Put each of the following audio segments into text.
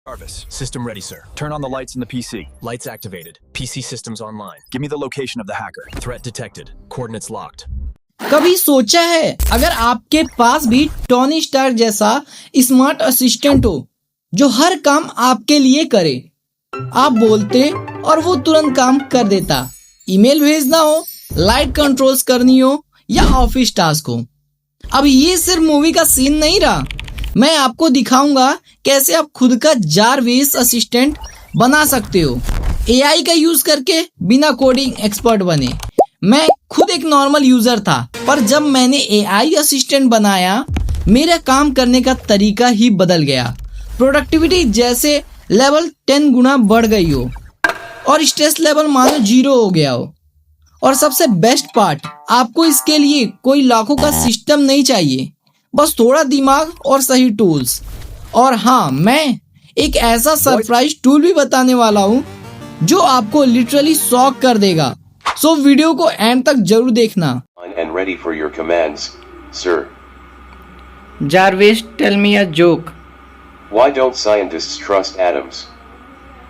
Jarvis, system ready, sir. Turn on the lights in the PC. Lights activated. PC systems online. Give me the location of the hacker. Threat detected. Coordinates locked. कभी सोचा है अगर आपके पास भी Tony Stark जैसा smart assistant हो जो हर काम आपके लिए करे? आप बोलते और वो तुरंत काम कर देता। ईमेल भेजना हो, लाइट कंट्रोल्स करनी हो या ऑफिस टास्क हो। अब ये सिर्फ मूवी का सीन नहीं रहा। मैं आपको दिखाऊंगा कैसे आप खुद का जारविस असिस्टेंट बना सकते हो एआई का यूज करके बिना कोडिंग एक्सपर्ट बने। मैं खुद एक नॉर्मल यूजर था, पर जब मैंने एआई असिस्टेंट बनाया मेरा काम करने का तरीका ही बदल गया। प्रोडक्टिविटी जैसे लेवल 10 गुना बढ़ गई हो और स्ट्रेस लेवल मानो 0 हो गया हो। और सबसे बेस्ट पार्ट, आपको इसके लिए कोई लाखों का सिस्टम नहीं चाहिए, बस थोड़ा दिमाग और सही टूल्स। और हाँ, मैं एक ऐसा सरप्राइज टूल भी बताने वाला हूँ जो आपको लिटरली शॉक कर देगा। सो वीडियो को एंड तक जरूर देखना। And ready for your commands, sir. Jarvis, tell me a joke. Why don't scientists trust atoms?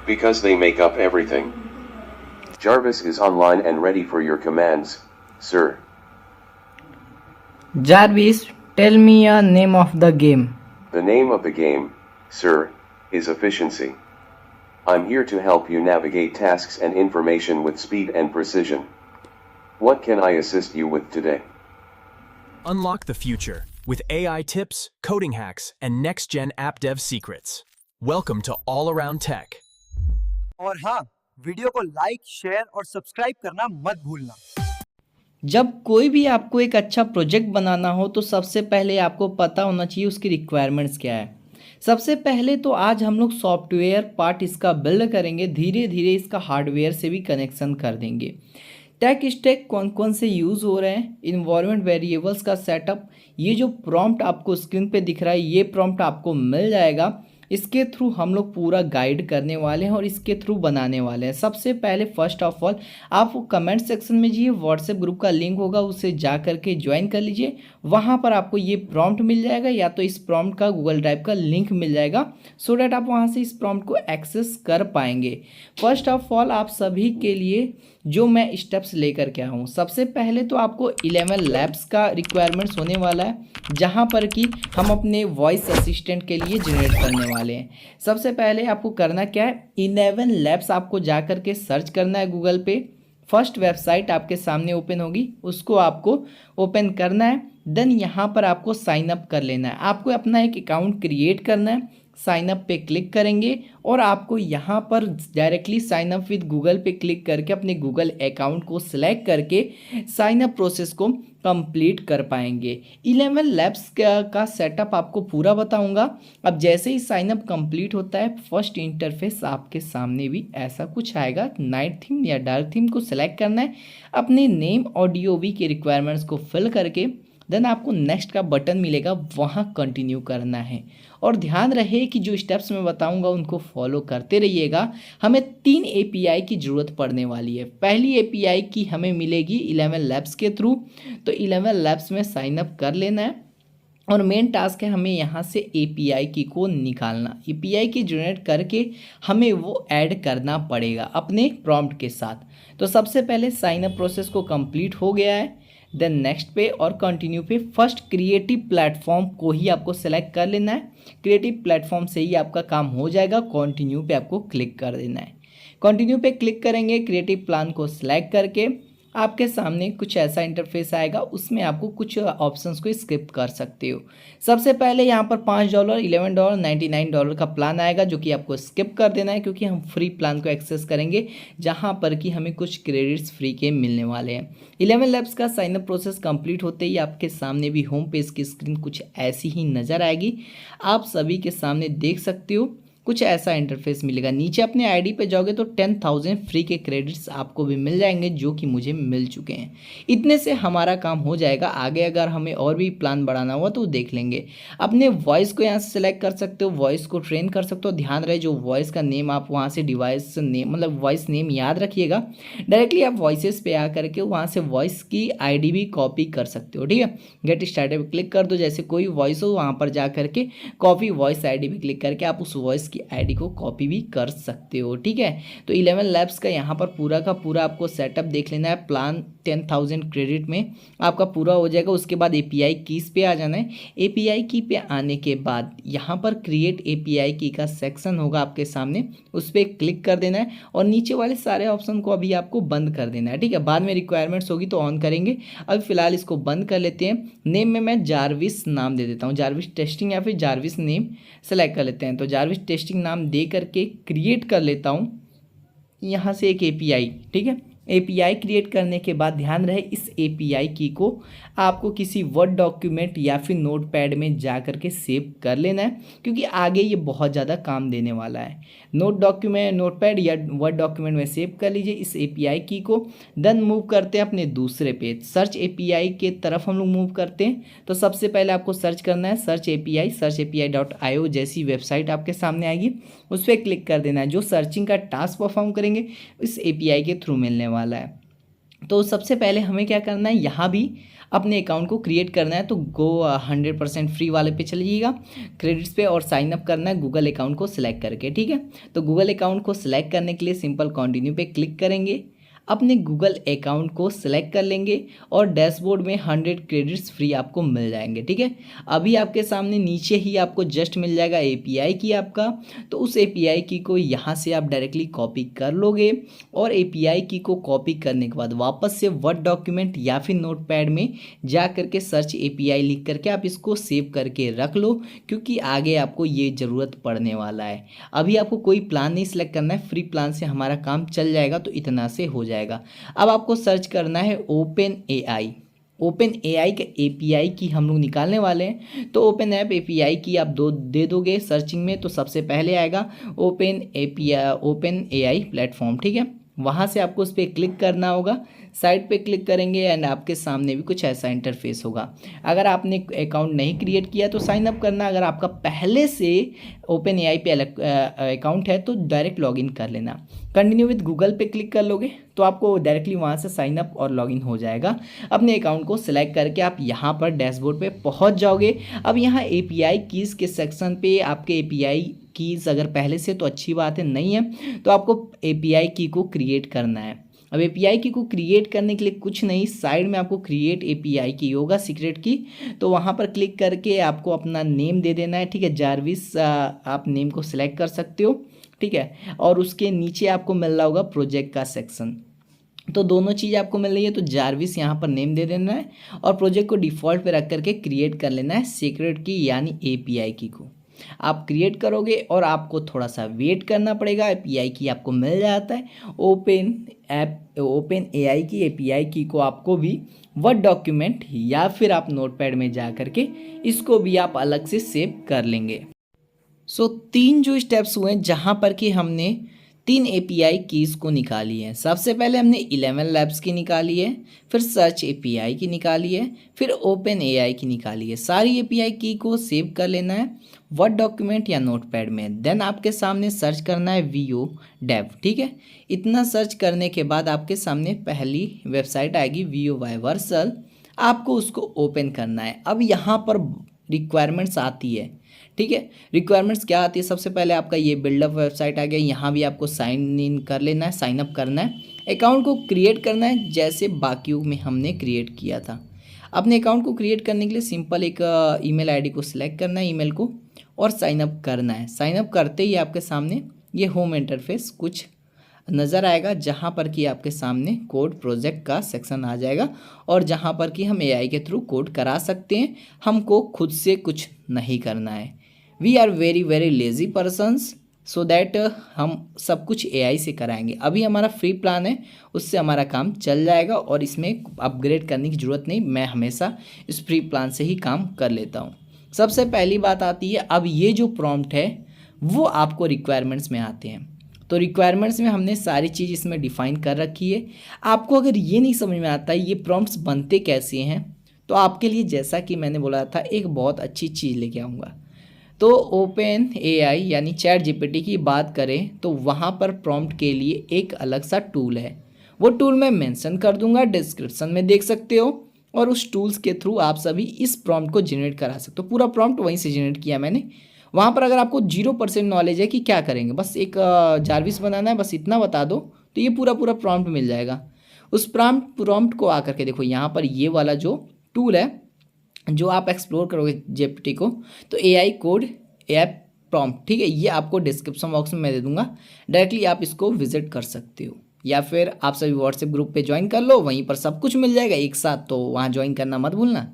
Because they make up everything. Jarvis is online and ready for your commands, sir. Jarvis, tell me a name of the game. The name of the game, sir, is efficiency. I'm here to help you navigate tasks and information with speed and precision. What can I assist you with today? Unlock the future with AI tips, coding hacks, and next-gen app dev secrets. Welcome to All Around Tech. और हाँ, video को like, share और subscribe करना मत भूलना। जब कोई भी आपको एक अच्छा प्रोजेक्ट बनाना हो तो सबसे पहले आपको पता होना चाहिए उसकी रिक्वायरमेंट्स क्या है। सबसे पहले तो आज हम लोग सॉफ्टवेयर पार्ट इसका बिल्ड करेंगे, धीरे धीरे इसका हार्डवेयर से भी कनेक्शन कर देंगे। टेक स्टैक कौन कौन से यूज़ हो रहे हैं, इन्वायरमेंट वेरिएबल्स का सेटअप, ये जो प्रॉम्प्ट आपको स्क्रीन पे दिख रहा है ये प्रॉम्प्ट आपको मिल जाएगा। इसके थ्रू हम लोग पूरा गाइड करने वाले हैं और इसके थ्रू बनाने वाले हैं। सबसे पहले फर्स्ट ऑफ ऑल आप कमेंट सेक्शन में जाइए, व्हाट्सएप ग्रुप का लिंक होगा उसे जा करके ज्वाइन कर लीजिए। वहाँ पर आपको ये प्रॉम्प्ट मिल जाएगा या तो इस प्रॉम्प्ट का गूगल ड्राइव का लिंक मिल जाएगा, सो डैट आप वहाँ से इस प्रॉम्प्ट को एक्सेस कर पाएंगे। फर्स्ट ऑफ ऑल आप सभी के लिए जो मैं स्टेप्स लेकर के आया हूँ, सबसे पहले तो आपको 11 लैब्स का रिक्वायरमेंट्स होने वाला है जहाँ पर कि हम अपने वॉइस असिस्टेंट के लिए जनरेट करने वाले हैं। सबसे पहले आपको करना क्या है, 11 लैब्स आपको जा कर के सर्च करना है गूगल पे। फर्स्ट वेबसाइट आपके सामने ओपन होगी, उसको आपको ओपन करना है। देन यहाँ पर आपको साइन अप कर लेना है। आपको अपना एक अकाउंट क्रिएट करना है। साइन अप पे क्लिक करेंगे और आपको यहाँ पर directly sign up with Google पे क्लिक करके अपने गूगल अकाउंट को सिलेक्ट करके साइन अप प्रोसेस को कंप्लीट कर पाएंगे। 11 लैब्स का सेटअप आपको पूरा बताऊंगा। अब जैसे ही साइन अप कंप्लीट होता है, फर्स्ट इंटरफेस आपके सामने भी ऐसा कुछ आएगा। नाइट थीम या डार्क थीम को सिलेक्ट करना है, अपने नेम और डीओवी के रिक्वायरमेंट्स को फिल करके देन आपको नेक्स्ट का बटन मिलेगा, वहाँ कंटिन्यू करना है। और ध्यान रहे कि जो स्टेप्स मैं बताऊंगा उनको फॉलो करते रहिएगा। हमें 3 एपीआई की ज़रूरत पड़ने वाली है। पहली एपीआई की हमें मिलेगी 11 लैब्स के थ्रू, तो 11 लैब्स में साइन अप कर लेना है। और मेन टास्क है हमें यहाँ से एपीआई की को निकालना। एपीआई की जनरेट करके हमें वो ऐड करना पड़ेगा अपने प्रॉम्प्ट के साथ। तो सबसे पहले साइन अप प्रोसेस को कंप्लीट हो गया है। देन नेक्स्ट पे और कंटिन्यू पे फर्स्ट क्रिएटिव प्लेटफॉर्म को ही आपको सेलेक्ट कर लेना है। क्रिएटिव प्लेटफॉर्म से ही आपका काम हो जाएगा। कंटिन्यू पे आपको क्लिक कर देना है। कंटिन्यू पे क्लिक करेंगे, क्रिएटिव प्लान को सिलेक्ट करके आपके सामने कुछ ऐसा इंटरफेस आएगा। उसमें आपको कुछ ऑप्शंस को स्किप कर सकते हो। सबसे पहले यहाँ पर $5, $11, $99 का प्लान आएगा जो कि आपको स्किप कर देना है, क्योंकि हम फ्री प्लान को एक्सेस करेंगे जहाँ पर कि हमें कुछ क्रेडिट्स फ्री के मिलने वाले हैं। 11 लैब्स का साइनअप प्रोसेस कंप्लीट होते ही आपके सामने भी होम पेज की स्क्रीन कुछ ऐसी ही नज़र आएगी। आप सभी के सामने देख सकते हो कुछ ऐसा इंटरफेस मिलेगा। नीचे अपने आईडी पे जाओगे तो 10,000 फ्री के क्रेडिट्स आपको भी मिल जाएंगे जो कि मुझे मिल चुके हैं। इतने से हमारा काम हो जाएगा। आगे अगर हमें और भी प्लान बढ़ाना हुआ तो देख लेंगे। अपने वॉइस को यहाँ से सिलेक्ट कर सकते हो, वॉइस को ट्रेन कर सकते हो। ध्यान रहे जो वॉइस का नेम आप वहाँ से डिवाइस नेम मतलब वॉइस नेम याद रखिएगा। डायरेक्टली आप वॉइसेस पे आ करके वहाँ से वॉइस की आईडी भी कॉपी कर सकते हो। ठीक है, गेट स्टार्टेड पे क्लिक कर दो। जैसे कोई वॉइस हो वहाँ पर जा करके कॉपी वॉइस आईडी पे क्लिक करके आप उस वॉइस इसकी आईडी को कॉपी भी कर सकते हो। ठीक है, तो 11 लैब्स का यहाँ पर पूरा का पूरा आपको सेटअप देख लेना है। प्लान 10,000 क्रेडिट में आपका पूरा हो जाएगा। उसके बाद API कीज़ पे आ जाना है। API की पे आने के बाद यहाँ पर क्रिएट API की का सेक्शन होगा आपके सामने, उस पर क्लिक कर देना है और नीचे वाले सारे ऑप्शन को अभी आपको बंद कर देना है। ठीक है, बाद में रिक्वायरमेंट्स होगी तो ऑन करेंगे। अभी फिलहाल इसको बंद कर लेते हैं। नेम में मैं जारविस नाम दे देता हूँ, जारविस टेस्टिंग या फिर जारविस नेम सेलेक्ट कर लेते हैं। तो जारविस टेस्टिंग नाम दे करके क्रिएट कर लेता हूँ यहाँ से एक API। ठीक है, API क्रिएट करने के बाद ध्यान रहे इस API की को आपको किसी वर्ड डॉक्यूमेंट या फिर नोटपैड में जा करके सेव कर लेना है, क्योंकि आगे ये बहुत ज़्यादा काम देने वाला है। नोटपैड या वर्ड डॉक्यूमेंट में सेव कर लीजिए इस API की को। देन मूव करते हैं अपने दूसरे पेज, सर्च API के तरफ हम लोग मूव करते हैं। तो सबसे पहले आपको सर्च करना है सर्च API.io जैसी वेबसाइट आपके सामने आएगी, उस पर क्लिक कर देना है। जो सर्चिंग का टास्क परफॉर्म करेंगे इस API के थ्रू मिलने वाला है। तो सबसे पहले हमें क्या करना है, यहाँ भी अपने अकाउंट को क्रिएट करना है। तो गो 100% फ्री वाले पे चलिएगा, क्रेडिट्स पे, और साइन अप करना है गूगल अकाउंट को सिलेक्ट करके। ठीक है, तो गूगल अकाउंट को सिलेक्ट करने के लिए सिंपल कंटिन्यू पे क्लिक करेंगे, अपने गूगल अकाउंट को सिलेक्ट कर लेंगे और डैशबोर्ड में 100 क्रेडिट्स फ्री आपको मिल जाएंगे। ठीक है, अभी आपके सामने नीचे ही आपको जस्ट मिल जाएगा API की आपका। तो उस API की को यहाँ से आप डायरेक्टली कॉपी कर लोगे और API की को कॉपी करने के बाद वापस से वर्ड डॉक्यूमेंट या फिर नोटपैड में जा करके सर्च API लिख करके आप इसको सेव करके रख लो, क्योंकि आगे आपको ये ज़रूरत पड़ने वाला है। अभी आपको कोई प्लान नहीं सिलेक्ट करना है, फ्री प्लान से हमारा काम चल जाएगा, तो इतना से हो जाएगा। अब आपको सर्च करना है OpenAI का API की हम लोग निकालने वाले हैं। तो OpenAI की आप दे दोगे सर्चिंग में, तो सबसे पहले आएगा OpenAI प्लेटफॉर्म। ठीक है, वहाँ से आपको उस पर क्लिक करना होगा, साइड पे क्लिक करेंगे एंड आपके सामने भी कुछ ऐसा इंटरफेस होगा। अगर आपने अकाउंट नहीं क्रिएट किया तो साइन अप करना, अगर आपका पहले से OpenAI पे अकाउंट है तो डायरेक्ट लॉगिन कर लेना। कंटिन्यू विद गूगल पे क्लिक कर लोगे तो आपको डायरेक्टली वहाँ से साइन अप और लॉगिन हो जाएगा। अपने अकाउंट को सिलेक्ट करके आप यहाँ पर डैशबोर्ड पे पहुँच जाओगे। अब यहाँ API कीज़ के सेक्शन पे आपके API कीज़ अगर पहले से तो अच्छी बात है, नहीं है तो आपको API की को क्रिएट करना है। अब API की को क्रिएट करने के लिए कुछ नहीं, साइड में आपको क्रिएट API की होगा सीक्रेट की, तो वहाँ पर क्लिक करके आपको अपना नेम दे देना है। ठीक है, जारविस आप नेम को सिलेक्ट कर सकते हो। ठीक है, और उसके नीचे आपको मिल रहा होगा प्रोजेक्ट का सेक्शन, तो दोनों चीज़ आपको मिल रही है। तो जारविस यहाँ पर नेम दे देना है और प्रोजेक्ट को डिफ़ॉल्ट पे रख करके क्रिएट कर लेना है सीक्रेट की यानी API की को आप क्रिएट करोगे और आपको थोड़ा सा वेट करना पड़ेगा। API की आपको मिल जाता है। OpenAI की API की को आपको भी वर्ड डॉक्यूमेंट या फिर आप नोटपैड में जा करके इसको भी आप अलग से सेव कर लेंगे। सो 3 जो स्टेप्स हुए जहाँ पर कि हमने 3 API कीज़ को निकाली है। सबसे पहले हमने 11 लैब्स की निकाली है, फिर सर्च API की निकाली है, फिर OpenAI की निकाली है। सारी API की को सेव कर लेना है वर्ड डॉक्यूमेंट या नोटपैड में। देन आपके सामने सर्च करना है VO Dev। ठीक है, इतना सर्च करने के बाद आपके सामने पहली वेबसाइट आएगी VO Universal, आपको उसको ओपन करना है। अब यहाँ पर रिक्वायरमेंट्स आती है। ठीक है, रिक्वायरमेंट्स क्या आती है, सबसे पहले आपका ये बिल्डअप वेबसाइट आ गया, यहाँ भी आपको साइन इन कर लेना है, साइन अप करना है, अकाउंट को क्रिएट करना है जैसे बाकियों में हमने क्रिएट किया था। अपने अकाउंट को क्रिएट करने के लिए सिंपल एक ईमेल आईडी को सिलेक्ट करना है, ईमेल को, और साइन अप करना है। साइन अप करते ही आपके सामने ये होम इंटरफेस कुछ नज़र आएगा, जहाँ पर कि आपके सामने कोड प्रोजेक्ट का सेक्शन आ जाएगा और जहाँ पर कि हम AI के थ्रू कोड करा सकते हैं। हमको खुद से कुछ नहीं करना है। We are very very lazy persons, so that हम सब कुछ AI से कराएंगे। अभी हमारा फ्री प्लान है, उससे हमारा काम चल जाएगा और इसमें अपग्रेड करने की ज़रूरत नहीं। मैं हमेशा इस फ्री प्लान से ही काम कर लेता हूँ। सबसे पहली बात आती है, अब ये जो प्रॉम्प्ट है वो आपको रिक्वायरमेंट्स में आते हैं। तो रिक्वायरमेंट्स में हमने सारी चीज़ इसमें डिफ़ाइन कर रखी है। आपको अगर ये नहीं समझ में आता है ये प्रॉम्प्ट्स बनते कैसे हैं, तो आपके लिए जैसा कि मैंने बोला था एक बहुत अच्छी चीज़ लेके आऊँगा। तो OpenAI यानी ChatGPT की बात करें तो वहाँ पर प्रॉम्प्ट के लिए एक अलग सा टूल है। वो टूल मैं मेंशन कर दूंगा, डिस्क्रिप्शन में देख सकते हो, और उस टूल्स के थ्रू आप सभी इस प्रॉम्प्ट को जनरेट करा सकते हो। पूरा प्रॉम्प्ट वहीं से जनरेट किया मैंने, वहाँ पर अगर आपको 0% नॉलेज है कि क्या करेंगे, बस एक जारविस बनाना है, बस इतना बता दो, तो ये पूरा पूरा प्रॉम्प्ट मिल जाएगा। उस प्रॉम्प्ट को आकर के देखो यहाँ पर ये वाला जो टूल है जो आप एक्सप्लोर करोगे जेपीटी को, तो एआई कोड एआई प्रॉम्प्ट, ठीक है, ये आपको डिस्क्रिप्शन बॉक्स में मैं दे दूंगा, डायरेक्टली आप इसको विजिट कर सकते हो, या फिर आप सभी व्हाट्सएप ग्रुप पे ज्वाइन कर लो, वहीं पर सब कुछ मिल जाएगा एक साथ, तो वहाँ ज्वाइन करना मत भूलना,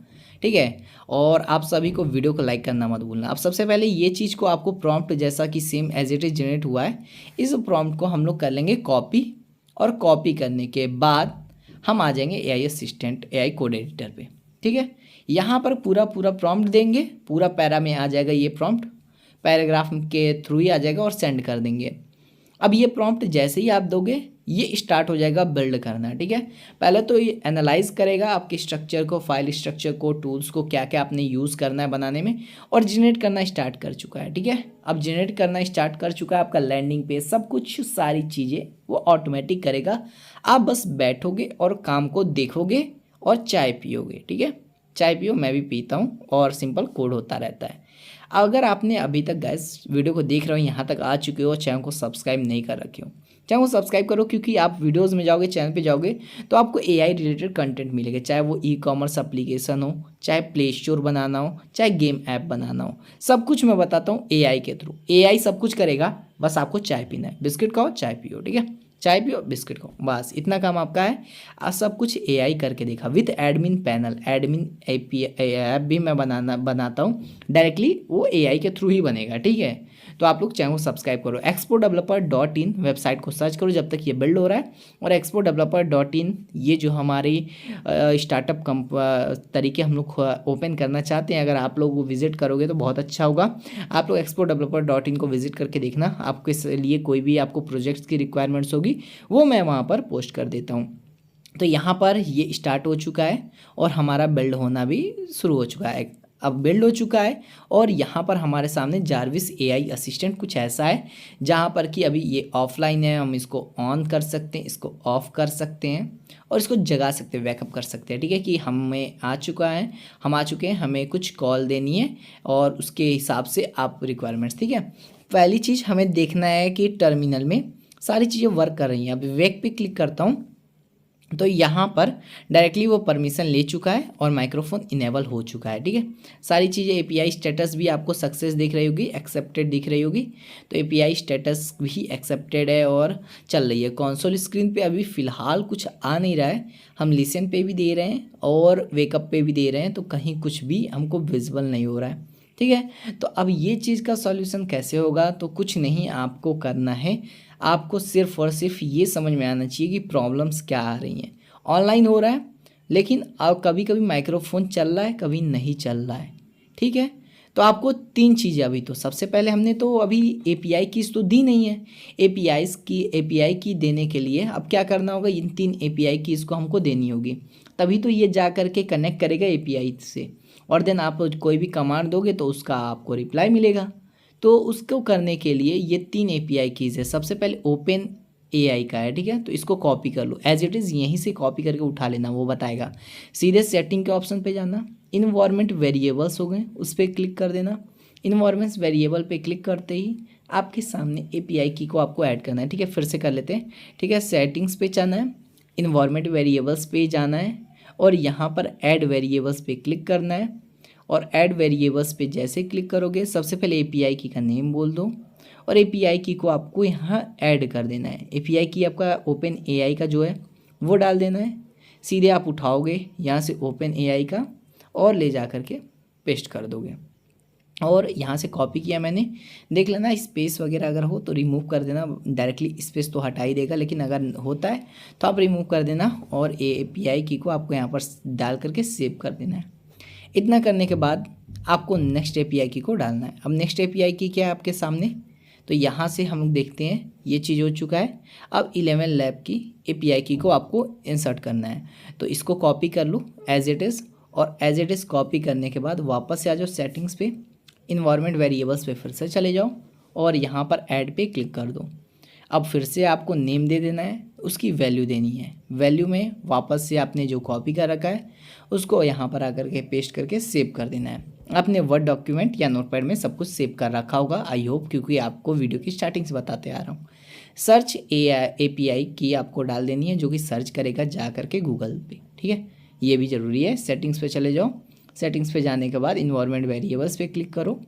ठीक है। और आप सभी को वीडियो को लाइक करना मत भूलना। अब सबसे पहले ये चीज़ को आपको प्रॉम्प्ट जैसा कि same as it is generate हुआ है, इस प्रॉम्प्ट को हम लोग कर लेंगे कॉपी, और कॉपी करने के बाद हम आ जाएंगे AI assistant AI code editor पे, ठीक है। यहाँ पर पूरा पूरा प्रॉम्प्ट देंगे, पूरा पैरा में आ जाएगा ये प्रॉम्प्ट, पैराग्राफ के थ्रू ही आ जाएगा और सेंड कर देंगे। अब ये प्रॉम्प्ट जैसे ही आप दोगे ये स्टार्ट हो जाएगा बिल्ड करना, ठीक है। पहले तो ये एनालाइज करेगा आपके स्ट्रक्चर को, फाइल स्ट्रक्चर को, टूल्स को, क्या क्या आपने यूज़ करना है बनाने में, और जनरेट करना स्टार्ट कर चुका है, ठीक है। अब जनरेट करना स्टार्ट कर चुका है, आपका लैंडिंग पेज सब कुछ सारी चीज़ें वो ऑटोमेटिक करेगा। आप बस बैठोगे और काम को देखोगे और चाय पियोगे, ठीक है। चाय पियो, मैं भी पीता हूँ, और सिंपल कोड होता रहता है। अगर आपने अभी तक गाइस वीडियो को देख रहे हो, यहाँ तक आ चुके हो, चैनल को सब्सक्राइब नहीं कर रखे हो, चैनल को सब्सक्राइब करो, क्योंकि आप वीडियोस में जाओगे, चैनल पे जाओगे तो आपको एआई रिलेटेड कंटेंट मिलेगा, चाहे वो ई कॉमर्स एप्लीकेशन हो, चाहे प्ले स्टोर बनाना हो, चाहे गेम ऐप बनाना हो, सब कुछ मैं बताता हूँ एआई के थ्रू। एआई सब कुछ करेगा, बस आपको चाय पीना है, बिस्किट खाओ चाय पियो, ठीक है, चाय पियो बिस्किट खाओ, बस इतना काम आपका है। आज सब कुछ एआई करके देखा with admin panel, admin app भी मैं बनाता हूँ डायरेक्टली, वो एआई के थ्रू ही बनेगा, ठीक है। तो आप लोग चैनल को सब्सक्राइब करो, expodeveloper.in वेबसाइट को सर्च करो जब तक ये बिल्ड हो रहा है, और expodeveloper.in ये जो हमारी स्टार्टअप तरीके हम लोग ओपन करना चाहते हैं, अगर आप लोग वो विजिट करोगे तो बहुत अच्छा होगा। आप लोग expodeveloper.in को विजिट करके देखना, आपके लिए कोई भी आपको प्रोजेक्ट्स की रिक्वायरमेंट्स होगी वो मैं वहाँ पर पोस्ट कर देता हूँ। तो यहाँ पर ये स्टार्ट हो चुका है और हमारा बिल्ड होना भी शुरू हो चुका है, अब बिल्ड हो चुका है। और यहाँ पर हमारे सामने जारविस एआई असिस्टेंट कुछ ऐसा है जहाँ पर कि अभी ये ऑफलाइन है, हम इसको ऑन कर सकते हैं, इसको ऑफ कर सकते हैं, और इसको जगा सकते हैं, बैकअप कर सकते हैं, ठीक है, कि हमें आ चुका है, हम आ चुके हैं, हमें कुछ कॉल देनी है, और उसके हिसाब से आप रिक्वायरमेंट्स, ठीक है। पहली चीज़ हमें देखना है कि टर्मिनल में सारी चीज़ें वर्क कर रही हैं। अब वेक पे क्लिक करता हूँ तो यहाँ पर डायरेक्टली वो परमिशन ले चुका है और माइक्रोफोन इनेबल हो चुका है, ठीक है। सारी चीज़ें एपीआई स्टेटस भी आपको सक्सेस दिख रही होगी, एक्सेप्टेड दिख रही होगी, तो एपीआई स्टेटस भी एक्सेप्टेड है और चल रही है। कंसोल स्क्रीन पे अभी फ़िलहाल कुछ आ नहीं रहा है, हम लिसन पे भी दे रहे हैं और वेकअप पे भी दे रहे हैं, तो कहीं कुछ भी हमको विजिबल नहीं हो रहा है, ठीक है। तो अब ये चीज़ का सॉल्यूशन कैसे होगा, तो कुछ नहीं आपको करना है, आपको सिर्फ और सिर्फ ये समझ में आना चाहिए कि प्रॉब्लम्स क्या आ रही हैं। ऑनलाइन हो रहा है लेकिन अब कभी कभी माइक्रोफोन चल रहा है, कभी नहीं चल रहा है, ठीक है। तो आपको तीन चीज़ें अभी, तो सबसे पहले हमने तो अभी एपीआई कीज़ तो दी नहीं है, एपीआई की देने के लिए अब क्या करना होगा, इन 3 एपीआई कीज़ को हमको देनी होगी, तभी तो ये जा करके कनेक्ट करेगा एपीआई से, और देन आप कोई भी कमांड दोगे तो उसका आपको रिप्लाई मिलेगा। तो उसको करने के लिए ये 3 एपीआई कीज़ है। सबसे पहले ओपन एआई का है, ठीक है, तो इसको कॉपी कर लो, एज इट इज़ यहीं से कॉपी करके उठा लेना, वो बताएगा। सीधे सेटिंग के ऑप्शन पे जाना, इन्वायरमेंट वेरिएबल्स हो गए, उस पर क्लिक कर देना। इन्वायरमेंट्स वेरिएबल पे क्लिक करते ही आपके सामने एपीआई की को आपको ऐड करना है, ठीक है। फिर से कर लेते हैं, ठीक है। सेटिंग्स पे जाना है, इन्वायरमेंट वेरिएबल्स पे जाना है, और यहाँ पर ऐड वेरिएबल्स पे क्लिक करना है, और ऐड वेरिएबल्स पे जैसे क्लिक करोगे सबसे पहले एपीआई की का नेम बोल दो, और एपीआई की को आपको यहाँ ऐड कर देना है। एपीआई की आपका ओपन एआई का जो है वो डाल देना है, सीधे आप उठाओगे यहाँ से ओपन एआई का और ले जा कर के पेस्ट कर दोगे, और यहाँ से कॉपी किया मैंने, देख लेना स्पेस वगैरह अगर हो तो रिमूव कर देना, डायरेक्टली स्पेस तो हटा ही देगा, लेकिन अगर होता है तो आप रिमूव कर देना, और एपीआई की को आपको यहाँ पर डाल करके सेव कर देना है। इतना करने के बाद आपको नेक्स्ट एपीआई की को डालना है। अब नेक्स्ट एपीआई की क्या है आपके सामने, तो यहाँ से हम लोग देखते हैं ये चीज़ हो चुका है। अब 11 लैब की एपीआई की को आपको इंसर्ट करना है, तो इसको कॉपी कर लो एज इट इज़, और एज इट इज़ कॉपी करने के बाद वापस से आ जाओ सेटिंग्स पे, इन्वायरमेंट वेरिएबल्स पे फिर से चले जाओ, और यहाँ पर ऐड पे क्लिक कर दो। अब फिर से आपको नेम दे देना है, उसकी वैल्यू देनी है, वैल्यू में वापस से आपने जो कॉपी कर रखा है उसको यहाँ पर आकर के पेस्ट करके सेव कर देना है। आपने वर्ड डॉक्यूमेंट या नोटपैड में सब कुछ सेव कर रखा होगा, आई होप, क्योंकि आपको वीडियो की स्टार्टिंग से बताते आ रहा हूँ। सर्च API की आपको डाल देनी है, जो कि सर्च करेगा जा करके गूगल पे, ठीक है, ये भी ज़रूरी है। सेटिंग्स पे चले जाओ, सेटिंग्स पे जाने के बाद इन्वायरमेंट वेरिएबल्स पे क्लिक करो,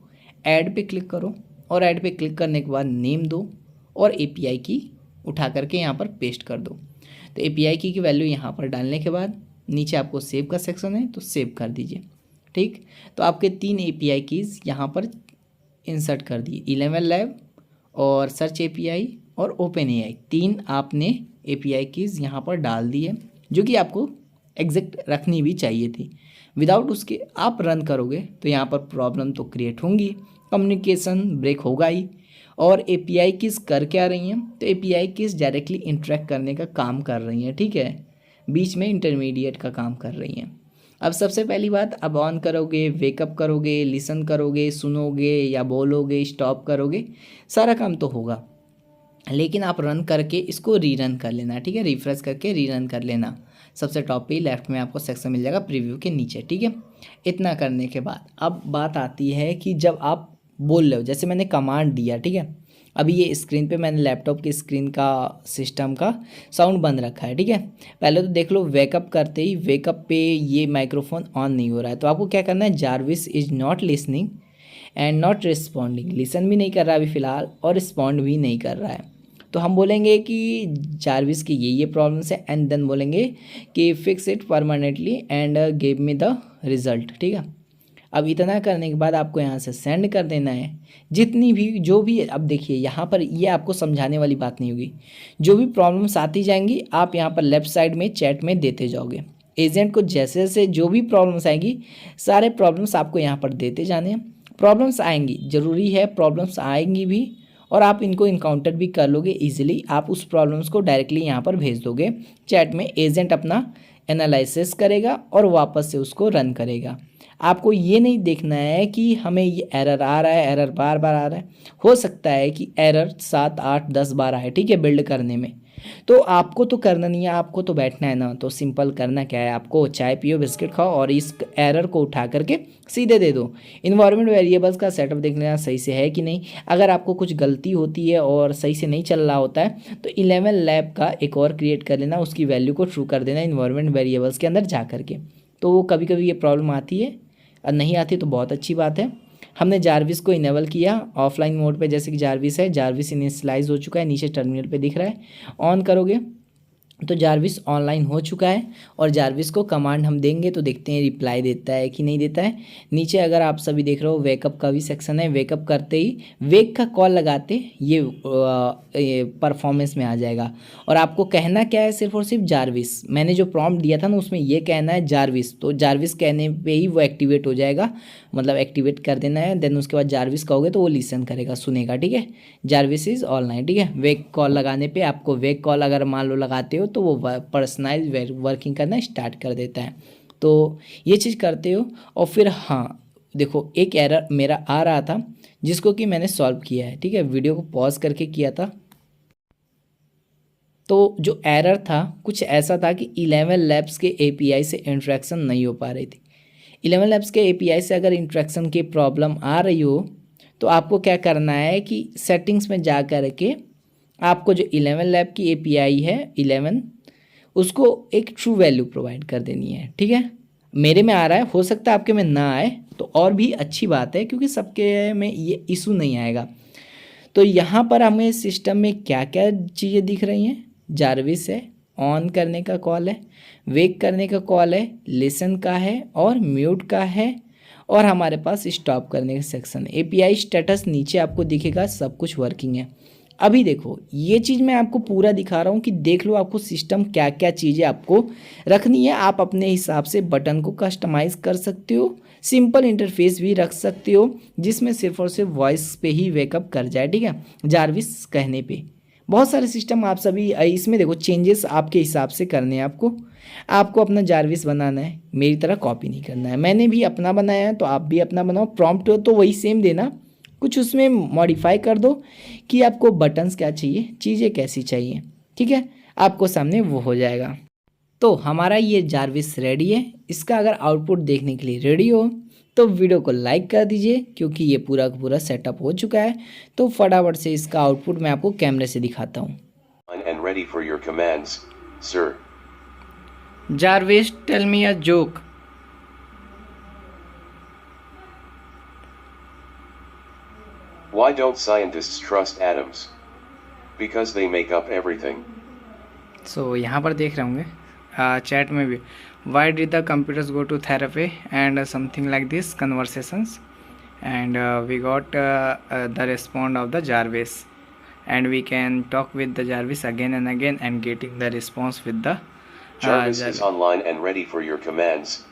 ऐड पे क्लिक करो, और ऐड पे क्लिक करने के बाद नेम दो और API की उठा करके यहाँ पर पेस्ट कर दो। तो API की वैल्यू यहाँ पर डालने के बाद नीचे आपको सेव का सेक्शन है तो सेव कर दीजिए, ठीक। तो आपके 3 API कीज़ यहाँ पर इंसर्ट कर दी, 11 लैब और सर्च API और OpenAI, 3 आपने API कीज़ यहाँ पर डाल दी है, जो कि आपको एग्जैक्ट रखनी भी चाहिए थी। विदाउट उसके आप रन करोगे तो यहाँ पर प्रॉब्लम तो क्रिएट होंगी, कम्युनिकेशन ब्रेक होगा ही। और API कीज़ कर क्या रही हैं, तो API कीज़ डायरेक्टली इंटरेक्ट करने का काम कर रही हैं, ठीक है, बीच में इंटरमीडिएट का काम कर रही हैं। अब सबसे पहली बात, अब ऑन करोगे, वेकअप करोगे, लिसन करोगे, सुनोगे या बोलोगे, स्टॉप करोगे, सारा काम तो होगा, लेकिन आप रन करके इसको रीरन कर लेना, ठीक है, रिफ्रेश करके रीरन कर लेना। सबसे टॉप पे लेफ्ट में आपको सेक्शन मिल जाएगा प्रीव्यू के नीचे, ठीक है। इतना करने के बाद अब बात आती है कि जब आप बोल रहे हो, जैसे मैंने कमांड दिया, ठीक है, अभी ये स्क्रीन पे मैंने लैपटॉप की स्क्रीन का सिस्टम का साउंड बंद रखा है, ठीक है। पहले तो देख लो, वेकअप करते ही वेकअप पे ये माइक्रोफोन ऑन नहीं हो रहा है, तो आपको क्या करना है, Jarvis is not listening and not responding, listen भी नहीं कर रहा अभी फ़िलहाल और रिस्पॉन्ड भी नहीं कर रहा है। तो हम बोलेंगे कि जारविस की ये प्रॉब्लम्स है, एंड देन बोलेंगे कि fix it permanently and give me the result, ठीक है। अब इतना करने के बाद आपको यहाँ से सेंड कर देना है जितनी भी जो भी, अब देखिए यहाँ पर ये आपको समझाने वाली बात नहीं होगी, जो भी प्रॉब्लम्स आती जाएंगी आप यहाँ पर लेफ्ट साइड में चैट में देते जाओगे। एजेंट को जैसे जैसे जो भी प्रॉब्लम्स आएंगी, सारे प्रॉब्लम्स आपको यहाँ पर देते जाने हैं। प्रॉब्लम्स आएंगी, ज़रूरी है, प्रॉब्लम्स आएंगी भी, और आप इनको इनकाउंटर भी कर लोगे ईजिली। आप उस प्रॉब्लम्स को डायरेक्टली यहाँ पर भेज दोगे चैट में, एजेंट अपना एनालिसिस करेगा और वापस से उसको रन करेगा। आपको ये नहीं देखना है कि हमें ये एरर आ रहा है, एरर बार बार आ रहा है। हो सकता है कि एरर 7, 8, 10 बार आए, ठीक है, बिल्ड करने में, तो आपको तो करना नहीं है, आपको तो बैठना है ना। तो सिंपल करना क्या है, आपको चाय पियो, बिस्किट खाओ और इस एरर को उठा करके सीधे दे दो। इन्वायरमेंट वेरिएबल्स का सेटअप देख लेना सही से है कि नहीं। अगर आपको कुछ गलती होती है और सही से नहीं चल रहा होता है तो 11 लैब का एक और क्रिएट कर लेना, उसकी वैल्यू को ट्रू कर देना इन्वायरमेंट वेरिएबल्स के अंदर जा करके। तो कभी कभी ये प्रॉब्लम आती है, और नहीं आती तो बहुत अच्छी बात है। हमने जारविस को इनेबल किया ऑफलाइन मोड पे, जैसे कि जारविस है, जारविस इनिशियलाइज हो चुका है, नीचे टर्मिनल पे दिख रहा है। ऑन करोगे तो जारविस ऑनलाइन हो चुका है, और जारविस को कमांड हम देंगे तो देखते हैं रिप्लाई देता है कि नहीं देता है। नीचे अगर आप सभी देख रहे हो वेकअप का भी सेक्शन है, वेकअप करते ही वेक का कॉल लगाते ये परफॉर्मेंस में आ जाएगा। और आपको कहना क्या है, सिर्फ और सिर्फ जारविस, मैंने जो प्रॉम्प्ट दिया था ना उसमें ये कहना है जारविस, तो जारविस कहने पे ही वो एक्टिवेट हो जाएगा, मतलब एक्टिवेट कर देना है। देन उसके बाद जारविस कहोगे तो वो लिसन करेगा, सुनेगा, ठीक है। जारविस इज़ ऑनलाइन, ठीक है। वेक कॉल लगाने पे आपको वेक कॉल अगर मान लो लगाते हो तो वो पर्सनलाइज वर्किंग करना स्टार्ट कर देता है। तो ये चीज़ करते हो। और फिर हाँ देखो, एक एरर मेरा आ रहा था जिसको कि मैंने सॉल्व किया है, ठीक है, वीडियो को पॉज करके किया था। तो जो एरर था कुछ ऐसा था कि 11 लैब्स के API से इंटरेक्शन नहीं हो पा रही थी। 11 लैब्स के API से अगर इंटरेक्शन की प्रॉब्लम आ रही हो तो आपको क्या करना है कि सेटिंग्स में जा कर के आपको जो 11 लैब की API है 11, उसको एक ट्रू वैल्यू प्रोवाइड कर देनी है, ठीक है। मेरे में आ रहा है, हो सकता है आपके में ना आए तो और भी अच्छी बात है, क्योंकि सबके में ये इशू नहीं आएगा। तो यहाँ पर हमें सिस्टम में क्या क्या चीज़ें दिख रही हैं, जारविस है, ऑन करने का कॉल है, वेक करने का कॉल है, लिसन का है और म्यूट का है, और हमारे पास स्टॉप करने का सेक्शन है। API स्टेटस नीचे आपको दिखेगा, सब कुछ वर्किंग है। अभी देखो ये चीज़ मैं आपको पूरा दिखा रहा हूँ कि देख लो आपको सिस्टम क्या क्या चीज़ें आपको रखनी है। आप अपने हिसाब से बटन को कस्टमाइज़ कर सकते हो, सिंपल इंटरफेस भी रख सकते हो जिसमें सिर्फ और सिर्फ वॉइस पे ही वेकअप कर जाए, ठीक है, जारविस कहने पे। बहुत सारे सिस्टम आप सभी इसमें देखो चेंजेस आपके हिसाब से करने हैं। आपको अपना जारविस बनाना है, मेरी तरह कॉपी नहीं करना है। मैंने भी अपना बनाया है तो आप भी अपना बनाओ। प्रॉम्प्ट तो वही सेम देना, कुछ उसमें मॉडिफाई कर दो कि आपको बटन्स क्या चाहिए, चीज़ें कैसी चाहिए, ठीक है, आपको सामने वो हो जाएगा। तो हमारा ये जारविस रेडी है। इसका अगर आउटपुट देखने के लिए रेडी हो तो वीडियो को लाइक कर दीजिए क्योंकि ये पूरा का पूरा सेटअप हो चुका है। तो फटाफट से इसका आउटपुट मैं आपको कैमरे से दिखाता हूँ। And ready for your commands, sir. Jarvis, tell me a joke. Why don't scientists trust atoms? Because they make up everything. So यहाँ पर देख रहे होंगे चैट में भी, why did the computers go to therapy and something like this conversations, and we got the response of the Jarvis, and we can talk with the Jarvis again and again and getting the response with the Jarvis is online and ready for your commands,